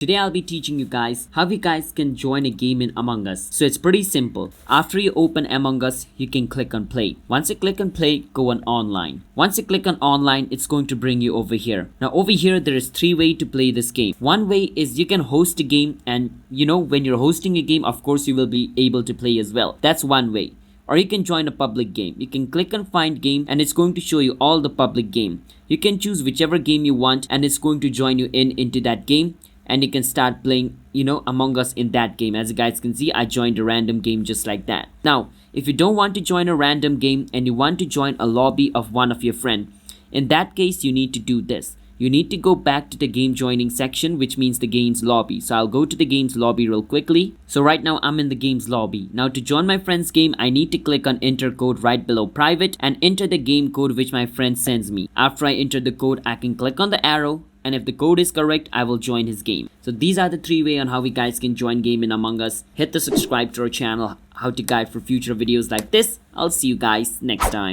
Today I'll be teaching you guys how you guys can join a game in Among Us. So it's pretty simple. After you open Among Us, you can click on play. Once you click on play, go on online. Once you click on online, it's going to bring you over here. Now over here, there is 3 ways to play this game. One way is you can host a game, and when you're hosting a game, of course you will be able to play as well. That's one way. Or you can join a public game. You can click on find game and it's going to show you all the public game. You can choose whichever game you want and it's going to join you into that game. And you can start playing, Among Us in that game. As you guys can see, I joined a random game just like that. Now, if you don't want to join a random game and you want to join a lobby of one of your friends, in that case, you need to do this. You need to go back to the game joining section, which means the game's lobby. So I'll go to the game's lobby real quickly. So right now I'm in the game's lobby. Now to join my friend's game, I need to click on enter code right below private and enter the game code which my friend sends me. After I enter the code, I can click on the arrow. And if the code is correct, I will join his game. So these are the 3 ways on how we guys can join game in Among Us. Hit the subscribe to our channel, how to guide for future videos like this. I'll see you guys next time.